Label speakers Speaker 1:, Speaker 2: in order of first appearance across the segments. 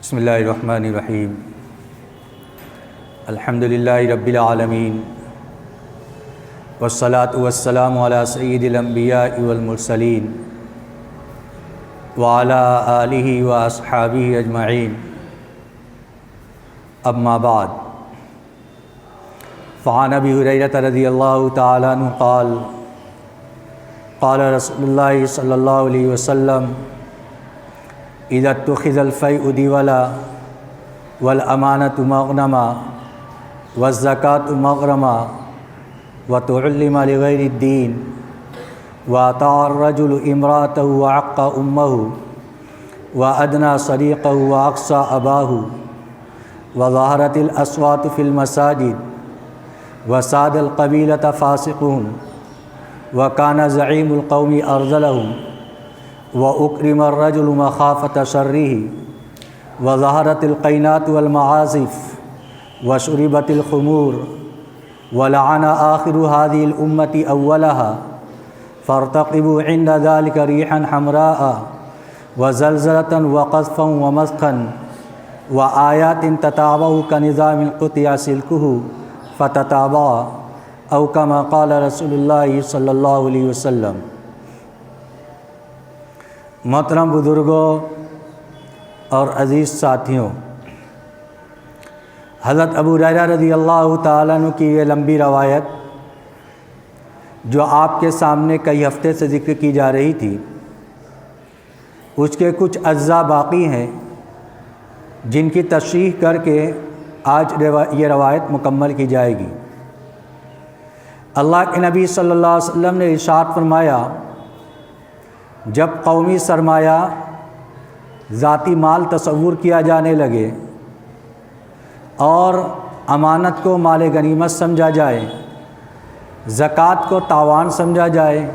Speaker 1: بسم اللہ الرحمن الرحیم الحمدللہ رب العالمین والصلاة والسلام علی سید الانبیاء والمرسلین وعلی آلہ واصحابہ اجمعین اما بعد فعن ابی ہریرہ رضی اللہ تعالیٰ عنہ قال قال رسول اللہ صلی اللہ علیہ وسلم اذا اتخذ الفیء دیولا والامانۃ مغنما والزکاۃ مغرما وتعلم لغیر الدین واطاع الرجل امرأته وعق امه وادنى صديقه واقصى اباه وظهرت الاصوات في المساجد وساد القبيلة فاسقهم وكان زعيم القوم ارذلهم وأكرم الرجل مخافة شره وظهرت القينات والمعازف وشربت الخمور ولعن آخر هذه الأمة أولها فارتقبوا عند ذلك ريحا حمراء وزلزلة وقذفا ومسخا وآيات تتابع كنظام القطع سلكه فتتابع أو كما قال رسول الله صلی اللہ علیہ وسلم۔ محترم بزرگوں اور عزیز ساتھیوں، حضرت ابو ہریرہ رضی اللہ تعالیٰ عنہ کی یہ لمبی روایت جو آپ کے سامنے کئی ہفتے سے ذکر کی جا رہی تھی، اس کے کچھ اجزاء باقی ہیں جن کی تشریح کر کے آج یہ روایت مکمل کی جائے گی۔ اللہ کے نبی صلی اللہ علیہ وسلم نے ارشاد فرمایا، جب قومی سرمایہ ذاتی مال تصور کیا جانے لگے اور امانت کو مال غنیمت سمجھا جائے، زکوٰۃ کو تاوان سمجھا جائے،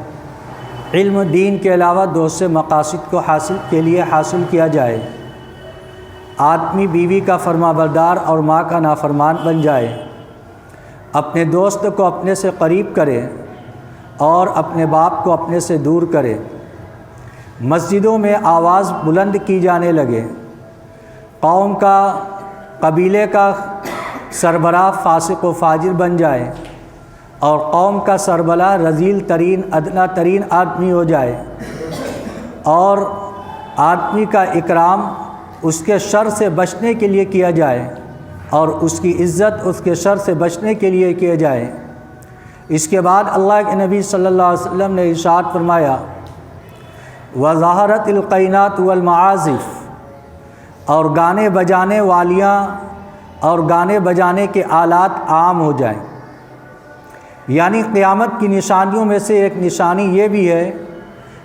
Speaker 1: علم دین کے علاوہ دوسرے مقاصد کو حاصل کیا جائے، آدمی بیوی کا فرما بردار اور ماں کا نافرمان بن جائے، اپنے دوست کو اپنے سے قریب کرے اور اپنے باپ کو اپنے سے دور کرے، مسجدوں میں آواز بلند کی جانے لگے، قوم کا قبیلے کا سربراہ فاسق و فاجر بن جائے اور قوم کا سربراہ رذیل ترین ادنیٰ ترین آدمی ہو جائے، اور آدمی کا اکرام اس کے شر سے بچنے کے لیے کیا جائے اور اس کی عزت اس کے شر سے بچنے کے لیے کیا جائے۔ اس کے بعد اللہ کے نبی صلی اللہ علیہ وسلم نے ارشاد فرمایا، وظہرت القینات والمعازف، اور گانے بجانے والیاں اور گانے بجانے کے آلات عام ہو جائیں۔ یعنی قیامت کی نشانیوں میں سے ایک نشانی یہ بھی ہے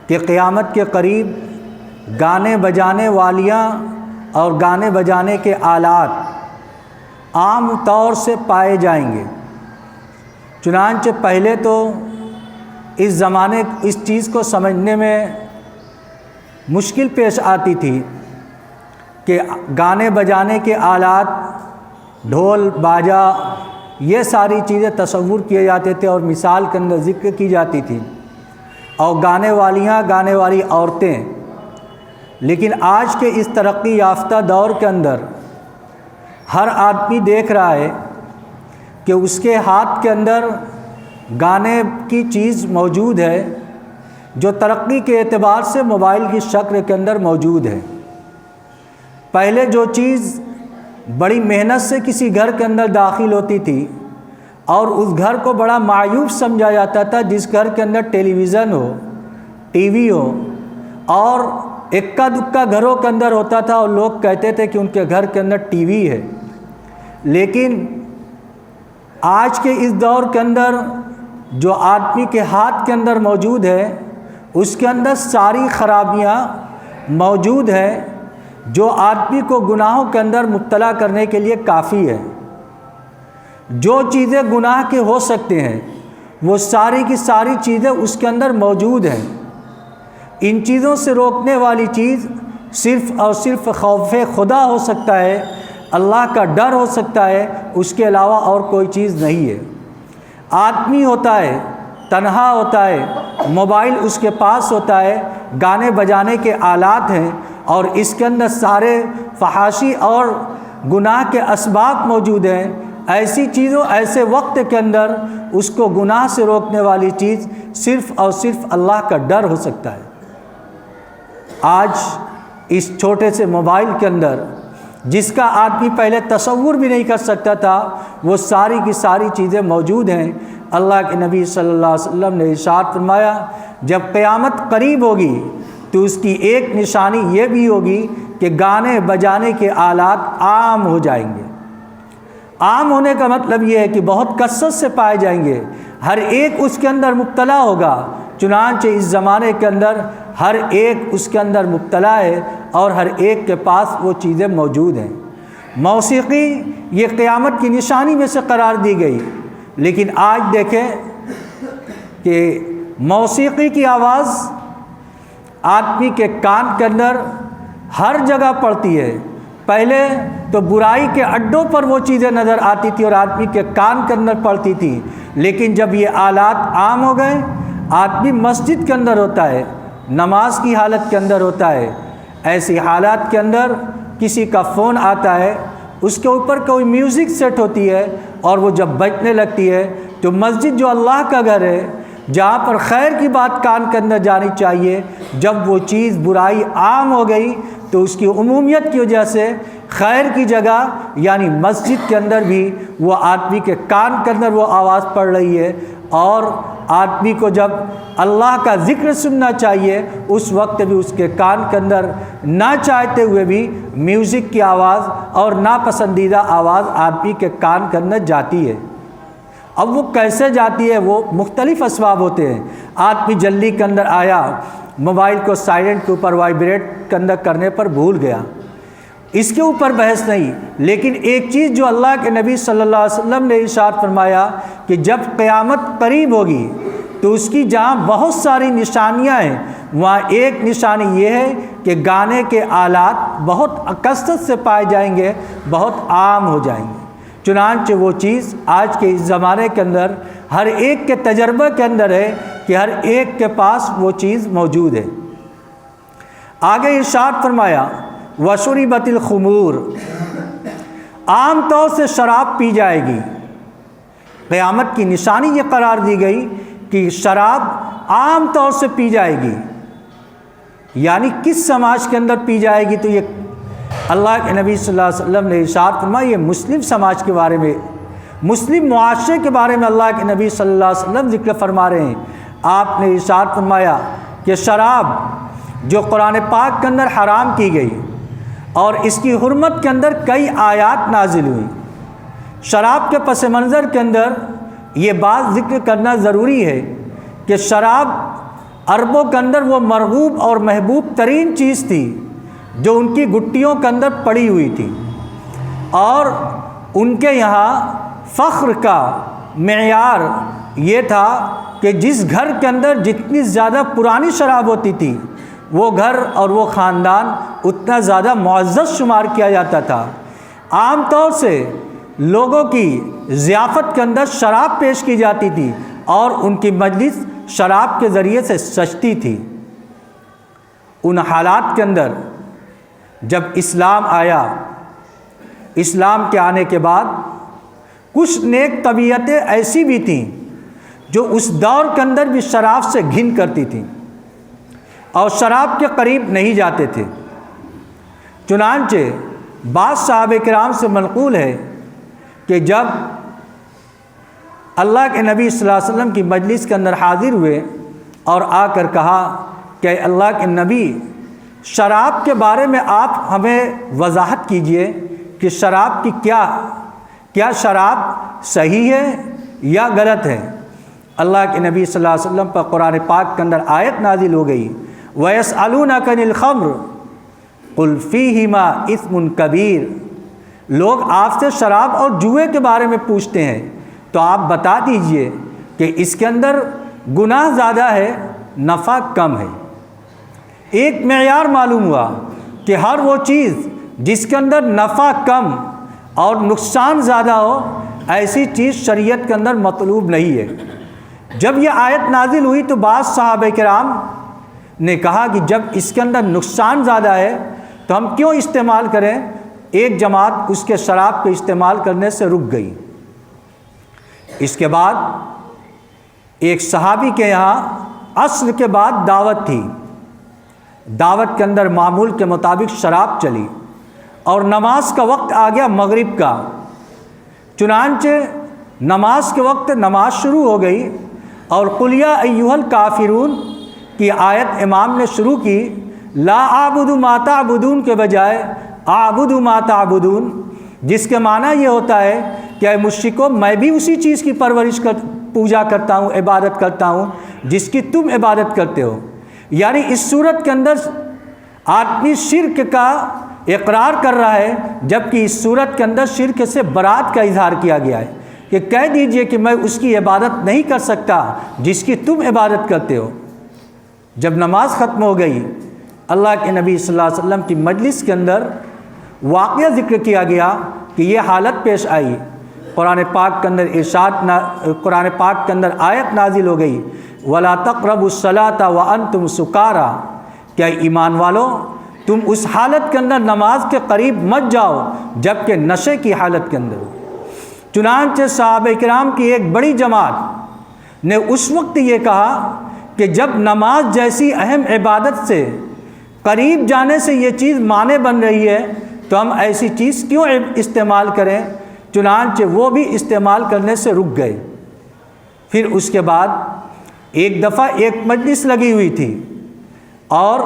Speaker 1: کہ قیامت کے قریب گانے بجانے والیاں اور گانے بجانے کے آلات عام طور سے پائے جائیں گے۔ چنانچہ پہلے تو اس زمانے اس چیز کو سمجھنے میں مشکل پیش آتی تھی کہ گانے بجانے کے آلات، ڈھول باجا، یہ ساری چیزیں تصور کیے جاتے تھے اور مثال کے اندر ذکر کی جاتی تھی، اور گانے والیاں، گانے والی عورتیں۔ لیکن آج کے اس ترقی یافتہ دور کے اندر ہر آدمی دیکھ رہا ہے کہ اس کے ہاتھ کے اندر گانے کی چیز موجود ہے جو ترقی کے اعتبار سے موبائل کی شکل کے اندر موجود ہے۔ پہلے جو چیز بڑی محنت سے کسی گھر کے اندر داخل ہوتی تھی اور اس گھر کو بڑا معیوب سمجھا جاتا تھا، جس گھر کے اندر ٹیلی ویژن ہو، ٹی وی ہو، اور اکا دکا گھروں کے اندر ہوتا تھا اور لوگ کہتے تھے کہ ان کے گھر کے اندر ٹی وی ہے۔ لیکن آج کے اس دور کے اندر جو آدمی کے ہاتھ کے اندر موجود ہے، اس کے اندر ساری خرابیاں موجود ہیں جو آدمی کو گناہوں کے اندر مبتلا کرنے کے لیے کافی ہے۔ جو چیزیں گناہ کے ہو سکتے ہیں وہ ساری کی ساری چیزیں اس کے اندر موجود ہیں۔ ان چیزوں سے روکنے والی چیز صرف اور صرف خوف خدا ہو سکتا ہے، اللہ کا ڈر ہو سکتا ہے، اس کے علاوہ اور کوئی چیز نہیں ہے۔ آدمی ہوتا ہے، تنہا ہوتا ہے، موبائل اس کے پاس ہوتا ہے، گانے بجانے کے آلات ہیں، اور اس کے اندر سارے فحاشی اور گناہ کے اسباب موجود ہیں، ایسی چیزوں ایسے وقت کے اندر اس کو گناہ سے روکنے والی چیز صرف اور صرف اللہ کا ڈر ہو سکتا ہے۔ آج اس چھوٹے سے موبائل کے اندر جس کا آدمی پہلے تصور بھی نہیں کر سکتا تھا، وہ ساری کی ساری چیزیں موجود ہیں۔ اللہ کے نبی صلی اللہ علیہ وسلم نے ارشاد فرمایا، جب قیامت قریب ہوگی تو اس کی ایک نشانی یہ بھی ہوگی کہ گانے بجانے کے آلات عام ہو جائیں گے۔ عام ہونے کا مطلب یہ ہے کہ بہت کثرت سے پائے جائیں گے، ہر ایک اس کے اندر مبتلا ہوگا۔ چنانچہ اس زمانے کے اندر ہر ایک اس کے اندر مبتلا ہے اور ہر ایک کے پاس وہ چیزیں موجود ہیں۔ موسیقی یہ قیامت کی نشانی میں سے قرار دی گئی، لیکن آج دیکھیں کہ موسیقی کی آواز آدمی کے کان کے اندر ہر جگہ پڑتی ہے۔ پہلے تو برائی کے اڈوں پر وہ چیزیں نظر آتی تھی اور آدمی کے کان کے اندر پڑتی تھی، لیکن جب یہ آلات عام ہو گئے، آدمی مسجد کے اندر ہوتا ہے، نماز کی حالت کے اندر ہوتا ہے، ایسی حالات کے اندر کسی کا فون آتا ہے، اس کے اوپر کوئی میوزک سیٹ ہوتی ہے اور وہ جب بجنے لگتی ہے تو مسجد جو اللہ کا گھر ہے، جہاں پر خیر کی بات کان کے اندر جانی چاہیے، جب وہ چیز برائی عام ہو گئی تو اس کی عمومیت کی وجہ سے خیر کی جگہ یعنی مسجد کے اندر بھی وہ آدمی کے کان کے اندر وہ آواز پڑ رہی ہے، اور آدمی کو جب اللہ کا ذکر سننا چاہیے اس وقت بھی اس کے کان کے اندر نہ چاہتے ہوئے بھی میوزک کی آواز اور ناپسندیدہ آواز آدمی کے کان کے اندر جاتی ہے۔ اب وہ کیسے جاتی ہے؟ وہ مختلف اسباب ہوتے ہیں۔ آدمی جلدی کے اندر آیا، موبائل کو سائلنٹ کے اوپر وائبریٹ کے اندر کرنے پر بھول گیا، اس کے اوپر بحث نہیں، لیکن ایک چیز جو اللہ کے نبی صلی اللہ علیہ وسلم نے ارشاد فرمایا کہ جب قیامت قریب ہوگی تو اس کی جہاں بہت ساری نشانیاں ہیں، وہاں ایک نشانی یہ ہے کہ گانے کے آلات بہت کثرت سے پائے جائیں گے، بہت عام ہو جائیں گے۔ چنانچہ وہ چیز آج کے اس زمانے کے اندر ہر ایک کے تجربے کے اندر ہے کہ ہر ایک کے پاس وہ چیز موجود ہے۔ آگے ارشاد فرمایا وَشُرِبَتِ الْخُمُورُ، عام طور سے شراب پی جائے گی۔ قیامت کی نشانی یہ قرار دی گئی کہ شراب عام طور سے پی جائے گی، یعنی کس سماج کے اندر پی جائے گی؟ تو یہ اللہ کے نبی صلی اللہ علیہ وسلم نے ارشاد فرمایا، یہ مسلم سماج کے بارے میں، مسلم معاشرے کے بارے میں اللہ کے نبی صلی اللہ علیہ وسلم ذکر فرما رہے ہیں۔ آپ نے ارشاد فرمایا کہ شراب جو قرآن پاک کے اندر حرام کی گئی اور اس کی حرمت کے اندر کئی آیات نازل ہوئی، شراب کے پس منظر کے اندر یہ بات ذکر کرنا ضروری ہے کہ شراب عربوں کے اندر وہ مرغوب اور محبوب ترین چیز تھی جو ان کی گٹیوں کے اندر پڑی ہوئی تھی، اور ان کے یہاں فخر کا معیار یہ تھا کہ جس گھر کے اندر جتنی زیادہ پرانی شراب ہوتی تھی وہ گھر اور وہ خاندان اتنا زیادہ معزز شمار کیا جاتا تھا۔ عام طور سے لوگوں کی ضیافت کے اندر شراب پیش کی جاتی تھی اور ان کی مجلس شراب کے ذریعے سے سجتی تھی۔ ان حالات کے اندر جب اسلام آیا، اسلام کے آنے کے بعد کچھ نیک طبیعتیں ایسی بھی تھیں جو اس دور کے اندر بھی شراب سے گھن کرتی تھیں اور شراب کے قریب نہیں جاتے تھے۔ چنانچہ بعض صحابہ کرام سے منقول ہے کہ جب اللہ کے نبی صلی اللہ علیہ وسلم کی مجلس کے اندر حاضر ہوئے اور آ کر کہا کہ اللہ کے نبی، شراب کے بارے میں آپ ہمیں وضاحت کیجئے کہ شراب کی کیا شراب صحیح ہے یا غلط ہے؟ اللہ کے نبی صلی اللہ علیہ وسلم پر قرآن پاک کے اندر آیت نازل ہو گئی، وَيَسْأَلُونَكَ عَنِ الْخَمْرِ قُلْ فِيهِمَا إِثْمٌ كَبِيرٌ، لوگ آپ سے شراب اور جوئے کے بارے میں پوچھتے ہیں تو آپ بتا دیجئے کہ اس کے اندر گناہ زیادہ ہے، نفع کم ہے۔ ایک معیار معلوم ہوا کہ ہر وہ چیز جس کے اندر نفع کم اور نقصان زیادہ ہو، ایسی چیز شریعت کے اندر مطلوب نہیں ہے۔ جب یہ آیت نازل ہوئی تو بعض صحابہ کرام نے کہا کہ جب اس کے اندر نقصان زیادہ ہے تو ہم کیوں استعمال کریں؟ ایک جماعت اس کے شراب کو استعمال کرنے سے رک گئی۔ اس کے بعد ایک صحابی کے یہاں عصر کے بعد دعوت تھی، دعوت کے اندر معمول کے مطابق شراب چلی اور نماز کا وقت آ گیا مغرب کا۔ چنانچہ نماز کے وقت نماز شروع ہو گئی اور قل یا ایھا الکافرون کی آیت امام نے شروع کی، لا اعبد ما تعبدون کے بجائے اعبد ما تعبدون، جس کے معنی یہ ہوتا ہے کہ اے مشرکو میں بھی اسی چیز کی پوجا کرتا ہوں، عبادت کرتا ہوں جس کی تم عبادت کرتے ہو۔ یعنی اس صورت کے اندر آدمی شرک کا اقرار کر رہا ہے، جبکہ اس صورت کے اندر شرک سے برات کا اظہار کیا گیا ہے کہ کہہ دیجئے کہ میں اس کی عبادت نہیں کر سکتا جس کی تم عبادت کرتے ہو۔ جب نماز ختم ہو گئی، اللہ کے نبی صلی اللہ علیہ وسلم کی مجلس کے اندر واقعہ ذکر کیا گیا کہ یہ حالت پیش آئی۔ قرآن پاک کے اندر آیت نازل ہو گئی، وَلَا تَقْرَبُوا الصَّلَاةَ وَأَنْتُمْ سُكَارَىٰ، کیا ایمان والو تم اس حالت کے اندر نماز کے قریب مت جاؤ جبکہ نشے کی حالت کے اندر۔ چنانچہ صحابہ کرام کی ایک بڑی جماعت نے اس وقت یہ کہا کہ جب نماز جیسی اہم عبادت سے قریب جانے سے یہ چیز مانع بن رہی ہے تو ہم ایسی چیز کیوں استعمال کریں؟ چنانچہ وہ بھی استعمال کرنے سے رک گئے۔ پھر اس کے بعد ایک دفعہ ایک مجلس لگی ہوئی تھی اور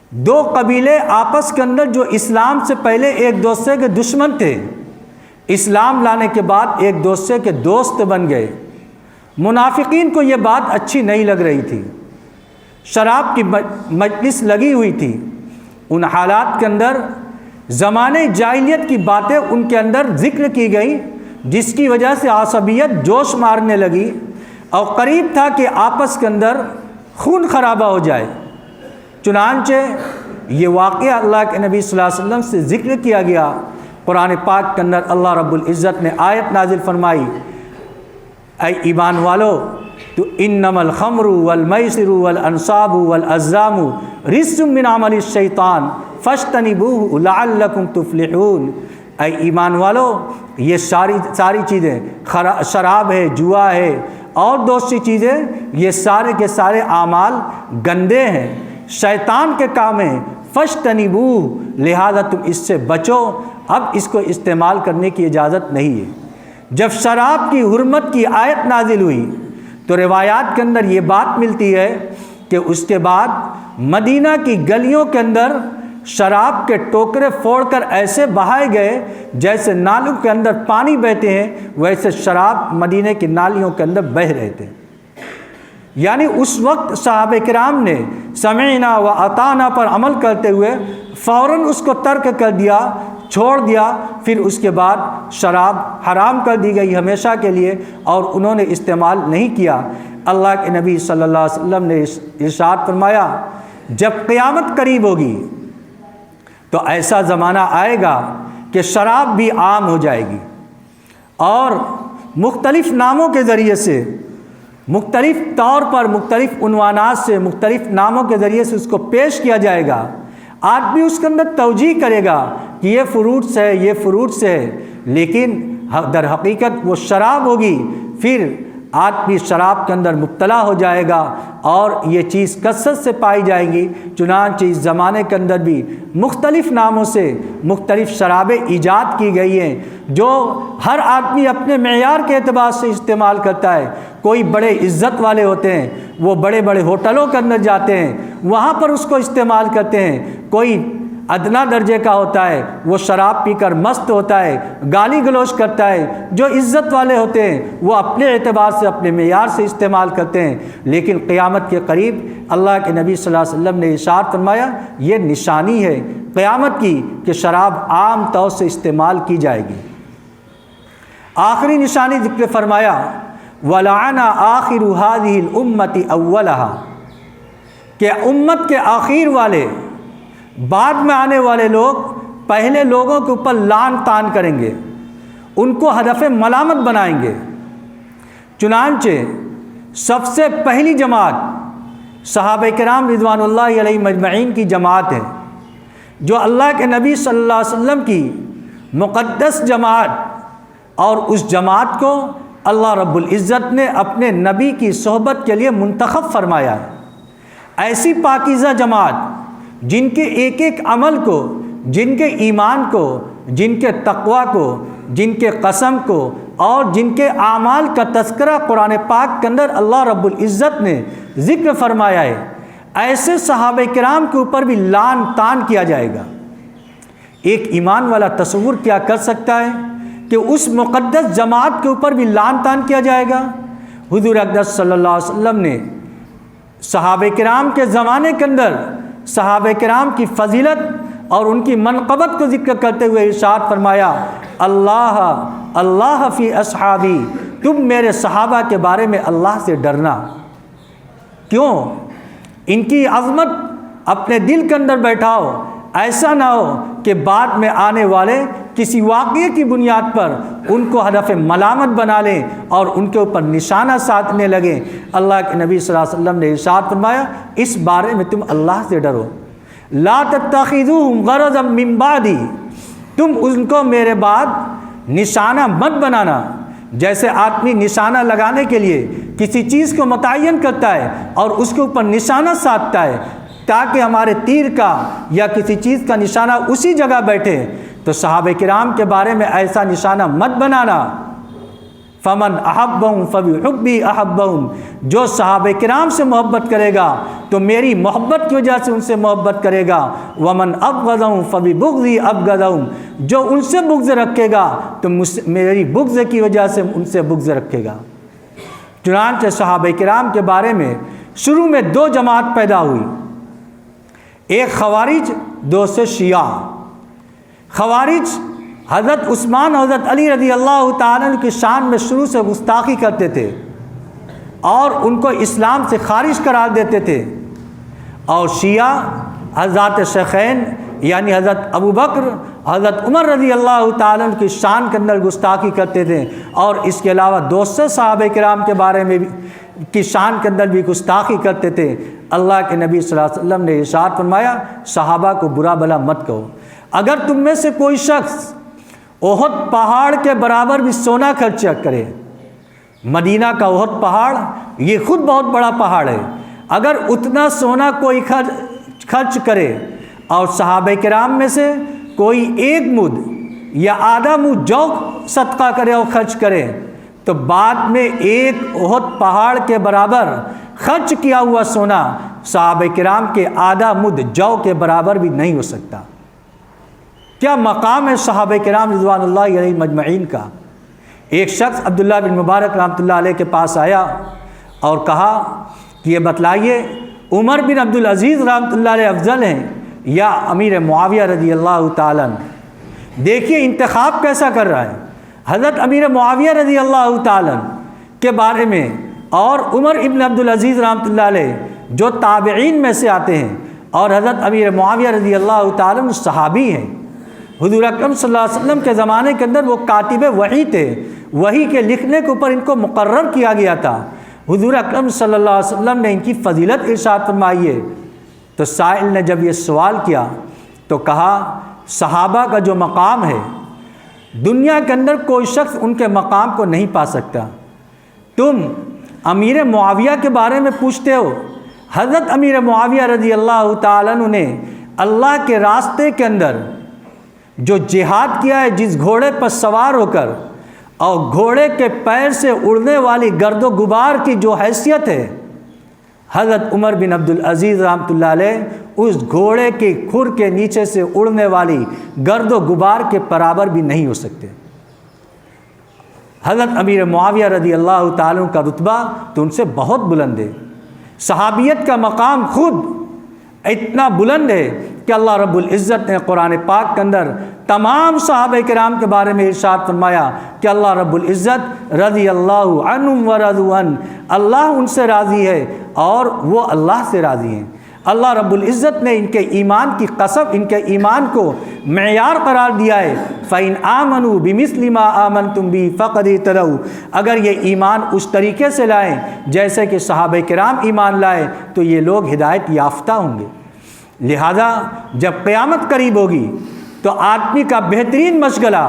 Speaker 1: دو قبیلے آپس کے اندر جو اسلام سے پہلے ایک دوسرے کے دشمن تھے، اسلام لانے کے بعد ایک دوسرے کے دوست بن گئے۔ منافقین کو یہ بات اچھی نہیں لگ رہی تھی، شراب کی مجلس لگی ہوئی تھی، ان حالات کے اندر زمانے جاہلیت کی باتیں ان کے اندر ذکر کی گئی جس کی وجہ سے عصبیت جوش مارنے لگی اور قریب تھا کہ آپس کے اندر خون خرابہ ہو جائے۔ چنانچہ یہ واقعہ اللہ کے نبی صلی اللہ علیہ وسلم سے ذکر کیا گیا۔ قرآن پاک کے اندر اللہ رب العزت نے آیت نازل فرمائی، اے ایمان والو تو انما الخمر والمیسر والانصاب والازلام رجس من عمل الشیطان فاجتنبوہ لعلکم تفلحون۔ اے ایمان والو یہ ساری چیزیں، شراب ہے، جوا ہے اور دوسری چیزیں، یہ سارے کے سارے اعمال گندے ہیں، شیطان کے کام ہیں، فاجتنبوہ لہذا تم اس سے بچو، اب اس کو استعمال کرنے کی اجازت نہیں ہے۔ جب شراب کی حرمت کی آیت نازل ہوئی تو روایات کے اندر یہ بات ملتی ہے کہ اس کے بعد مدینہ کی گلیوں کے اندر شراب کے ٹوکرے پھوڑ کر ایسے بہائے گئے جیسے نالوں کے اندر پانی بہتے ہیں، ویسے شراب مدینہ کی نالیوں کے اندر بہہ رہے تھے۔ یعنی اس وقت صحابہ کرام نے سمعنا و اطعنا پر عمل کرتے ہوئے فوراً اس کو ترک کر دیا، چھوڑ دیا۔ پھر اس کے بعد شراب حرام کر دی گئی ہمیشہ کے لیے اور انہوں نے استعمال نہیں کیا۔ اللہ کے نبی صلی اللہ علیہ وسلم نے ارشاد فرمایا، جب قیامت قریب ہوگی تو ایسا زمانہ آئے گا کہ شراب بھی عام ہو جائے گی اور مختلف ناموں کے ذریعے سے، مختلف طور پر، مختلف عنوانات سے، مختلف ناموں کے ذریعے سے اس کو پیش کیا جائے گا۔ آدمی اس کے اندر توجیہ کرے گا کہ یہ فروٹس ہے، یہ فروٹس ہے، لیکن در حقیقت وہ شراب ہوگی۔ پھر آدمی شراب کے اندر مبتلا ہو جائے گا اور یہ چیز کثرت سے پائی جائے گی۔ چنانچہ اس زمانے کے اندر بھی مختلف ناموں سے مختلف شرابیں ایجاد کی گئی ہیں جو ہر آدمی اپنے معیار کے اعتبار سے استعمال کرتا ہے۔ کوئی بڑے عزت والے ہوتے ہیں، وہ بڑے بڑے ہوٹلوں کے اندر جاتے ہیں، وہاں پر اس کو استعمال کرتے ہیں۔ کوئی ادنا درجے کا ہوتا ہے، وہ شراب پی کر مست ہوتا ہے، گالی گلوچ کرتا ہے۔ جو عزت والے ہوتے ہیں وہ اپنے اعتبار سے، اپنے معیار سے استعمال کرتے ہیں۔ لیکن قیامت کے قریب اللہ کے نبی صلی اللہ علیہ وسلم نے ارشاد فرمایا، یہ نشانی ہے قیامت کی کہ شراب عام طور سے استعمال کی جائے گی۔ آخری نشانی ذکر فرمایا، وَلَعَنَ آخِرُ هَذِهِ الْأُمَّةِ أَوَّلَهَا، کہ امت کے آخر والے، بعد میں آنے والے لوگ پہلے لوگوں کے اوپر لعن طعن کریں گے، ان کو ہدف ملامت بنائیں گے۔ چنانچہ سب سے پہلی جماعت صحابہ کرام رضوان اللہ علیہ مجمعین کی جماعت ہے، جو اللہ کے نبی صلی اللہ علیہ وسلم کی مقدس جماعت، اور اس جماعت کو اللہ رب العزت نے اپنے نبی کی صحبت کے لیے منتخب فرمایا ہے۔ ایسی پاکیزہ جماعت جن کے ایک ایک عمل کو، جن کے ایمان کو، جن کے تقوی کو، جن کے قسم کو اور جن کے اعمال کا تذکرہ قرآن پاک کے اندر اللہ رب العزت نے ذکر فرمایا ہے، ایسے صحابہ کرام کے اوپر بھی لعن طعن کیا جائے گا۔ ایک ایمان والا تصور کیا کر سکتا ہے کہ اس مقدس جماعت کے اوپر بھی لعن طعن کیا جائے گا؟ حضور اقدس صلی اللہ علیہ وسلم نے صحابہ کرام کے زمانے کے اندر صحابہ کرام کی فضیلت اور ان کی منقبت کو ذکر کرتے ہوئے ارشاد فرمایا، اللہ اللہ فی اصحابی، تم میرے صحابہ کے بارے میں اللہ سے ڈرنا۔ کیوں؟ ان کی عظمت اپنے دل کے اندر بیٹھاؤ، ایسا نہ ہو کہ بعد میں آنے والے کسی واقعے کی بنیاد پر ان کو ہدف ملامت بنا لیں اور ان کے اوپر نشانہ سادھنے لگیں۔ اللہ کے نبی صلی اللہ علیہ وسلم نے ارشاد فرمایا، اس بارے میں تم اللہ سے ڈرو۔ لا تتخذوهم غرضا من بعدی، تم ان کو میرے بعد نشانہ مت بنانا۔ جیسے آدمی نشانہ لگانے کے لیے کسی چیز کو متعین کرتا ہے اور اس کے اوپر نشانہ سادھتا ہے تاکہ ہمارے تیر کا یا کسی چیز کا نشانہ اسی جگہ بیٹھے، تو صحابہ کرام کے بارے میں ایسا نشانہ مت بنانا۔ فمن احبہم فبحبی احبہم، جو صحابہ کرام سے محبت کرے گا تو میری محبت کی وجہ سے ان سے محبت کرے گا۔ ومن ابغضہم فببغضی ابغضہم، جو ان سے بغض رکھے گا تو میری بغض کی وجہ سے ان سے بغض رکھے گا۔ چنانچہ صحابہ کرام کے بارے میں شروع میں دو جماعت پیدا ہوئی، ایک خوارج، دوسرے شیعہ۔ خوارج حضرت عثمان اور حضرت علی رضی اللہ تعالیٰ عنہ کی شان میں شروع سے گستاخی کرتے تھے اور ان کو اسلام سے خارج قرار دیتے تھے، اور شیعہ حضرات شیخین یعنی حضرت ابو بکر، حضرت عمر رضی اللہ تعالیٰ عنہ کی شان کے اندر گستاخی کرتے تھے، اور اس کے علاوہ دوسرے صحابہ کرام کے بارے میں بھی کی شان کے اندر بھی گستاخی کرتے تھے۔ اللہ کے نبی صلی اللہ علیہ وسلم نے ارشاد فرمایا، صحابہ کو برا بھلا مت کہو۔ اگر تم میں سے کوئی شخص احد پہاڑ کے برابر بھی سونا خرچ کرے، مدینہ کا احد پہاڑ یہ خود بہت بڑا پہاڑ ہے، اگر اتنا سونا کوئی خرچ کرے اور صحابہ کرام میں سے کوئی ایک مد یا آدھا مد جو صدقہ کرے اور خرچ کرے، تو بعد میں ایک احد پہاڑ کے برابر خرچ کیا ہوا سونا صحابہ کرام کے آدھا مد جو کے برابر بھی نہیں ہو سکتا۔ کیا مقام ہے صحابہ کرام رضوان اللہ علیہ مجمعین کا۔ ایک شخص عبداللہ بن مبارک رحمۃ اللہ علیہ کے پاس آیا اور کہا کہ یہ بتلائیے عمر بن عبدالعزیز رحمۃ اللہ علیہ افضل ہیں یا امیر معاویہ رضی اللہ تعالیٰ عنہ؟ دیکھیے انتخاب کیسا کر رہا ہے۔ حضرت امیر معاویہ رضی اللہ تعالیٰ عنہ کے بارے میں اور عمر ابن عبدالعزیز رحمۃ اللہ علیہ جو تابعین میں سے آتے ہیں، اور حضرت امیر معاویہ رضی اللہ تعالیٰ عنہ صحابی ہیں۔ حضور اکرم صلی اللہ علیہ وسلم کے زمانے کے اندر وہ کاتب وحی تھے، وحی کے لکھنے کے اوپر ان کو مقرر کیا گیا تھا۔ حضور اکرم صلی اللہ علیہ وسلم نے ان کی فضیلت ارشاد فرمائی ہے۔ تو سائل نے جب یہ سوال کیا تو کہا، صحابہ کا جو مقام ہے دنیا کے اندر کوئی شخص ان کے مقام کو نہیں پا سکتا۔ تم امیر معاویہ کے بارے میں پوچھتے ہو، حضرت امیر معاویہ رضی اللہ تعالیٰ عنہ نے اللہ کے راستے کے اندر جو جہاد کیا ہے، جس گھوڑے پر سوار ہو کر اور گھوڑے کے پیر سے اڑنے والی گرد و غبار کی جو حیثیت ہے، حضرت عمر بن عبدالعزیز رحمۃ اللہ علیہ اس گھوڑے کے کھر کے نیچے سے اڑنے والی گرد و غبار کے برابر بھی نہیں ہو سکتے۔ حضرت امیر معاویہ رضی اللہ تعالیٰ کا رتبہ تو ان سے بہت بلند ہے۔ صحابیت کا مقام خود اتنا بلند ہے کہ اللہ رب العزت نے قرآن پاک کے اندر تمام صحابہ کرام کے بارے میں ارشاد فرمایا کہ اللہ رب العزت رضی اللہ عنہم ورضوا عنہ، اللہ ان سے راضی ہے اور وہ اللہ سے راضی ہیں۔ اللہ رب العزت نے ان کے ایمان کی قسم، ان کے ایمان کو معیار قرار دیا ہے۔ فَإِنْ آمَنُوا بِمِثْلِ مَا آمَنْتُمْ بِهِ فَقَدْ اهْتَدَوْا، اگر یہ ایمان اس طریقے سے لائیں جیسے کہ صحابہ کرام ایمان لائے تو یہ لوگ ہدایت یافتہ ہوں گے۔ لہذا جب قیامت قریب ہوگی تو آدمی کا بہترین مشغلہ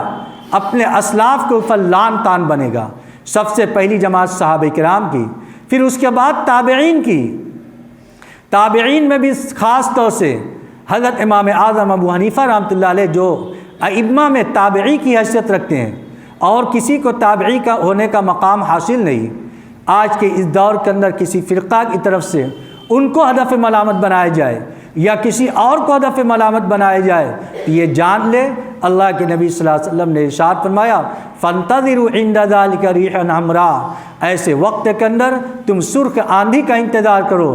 Speaker 1: اپنے اسلاف کے اوپر لان تان بنے گا۔ سب سے پہلی جماعت صحابہ کرام کی، پھر اس کے بعد تابعین کی۔ تابعین میں بھی خاص طور سے حضرت امام اعظم ابو حنیفہ رحمۃ اللہ علیہ جو ائمہ میں تابعی کی حیثیت رکھتے ہیں، اور کسی کو تابعی کا ہونے کا مقام حاصل نہیں۔ آج کے اس دور کے اندر کسی فرقہ کی طرف سے ان کو ہدف ملامت بنایا جائے یا کسی اور کو ہدف ملامت بنایا جائے تو یہ جان لے اللہ کے نبی صلی اللہ علیہ وسلم نے ارشاد فرمایا فَانْتَظِرُوا عِنْدَ ذَلِكَ رِيحًا حَمْرَاءَ، ایسے وقت کے اندر تم سرخ آندھی کا انتظار کرو،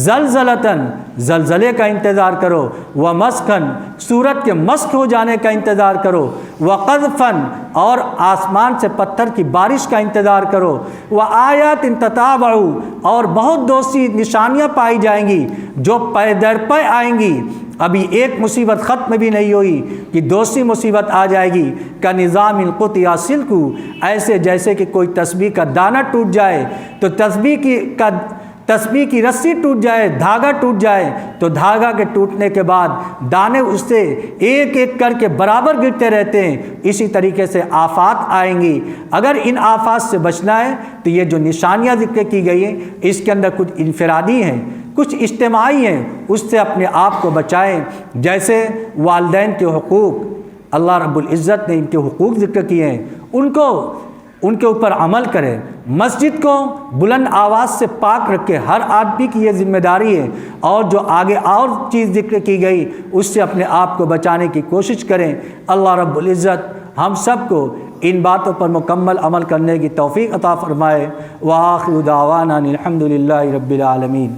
Speaker 1: زلزلتاً زلزلے کا انتظار کرو، وَمَسْخًا سورج کے مسخ ہو جانے کا انتظار کرو، وَقَذْفًا اور آسمان سے پتھر کی بارش کا انتظار کرو، وَآيَاتٍ تَتَابَعُ اور بہت دوسری نشانیاں پائی جائیں گی جو پے در پے آئیں گی۔ ابھی ایک مصیبت ختم بھی نہیں ہوئی کہ دوسری مصیبت آ جائے گی۔ کا نظام القطع سلک، ایسے جیسے کہ کوئی تسبیح کا دانہ ٹوٹ جائے تو تسبیح کی رسی ٹوٹ جائے، دھاگا ٹوٹ جائے تو دھاگا کے ٹوٹنے کے بعد دانے اس سے ایک ایک کر کے برابر گرتے رہتے ہیں۔ اسی طریقے سے آفات آئیں گی۔ اگر ان آفات سے بچنا ہے تو یہ جو نشانیاں ذکر کی گئی ہیں اس کے اندر کچھ انفرادی ہیں، کچھ اجتماعی ہیں، اس سے اپنے آپ کو بچائیں۔ جیسے والدین کے حقوق، اللہ رب العزت نے ان کے حقوق ذکر کیے ہیں، ان کے اوپر عمل کریں۔ مسجد کو بلند آواز سے پاک رکھے، ہر آدمی کی یہ ذمہ داری ہے، اور جو آگے اور چیز ذکر کی گئی اس سے اپنے آپ کو بچانے کی کوشش کریں۔ اللہ رب العزت ہم سب کو ان باتوں پر مکمل عمل کرنے کی توفیق عطا فرمائے۔ وآخر دعوانا الحمد للہ رب العالمین۔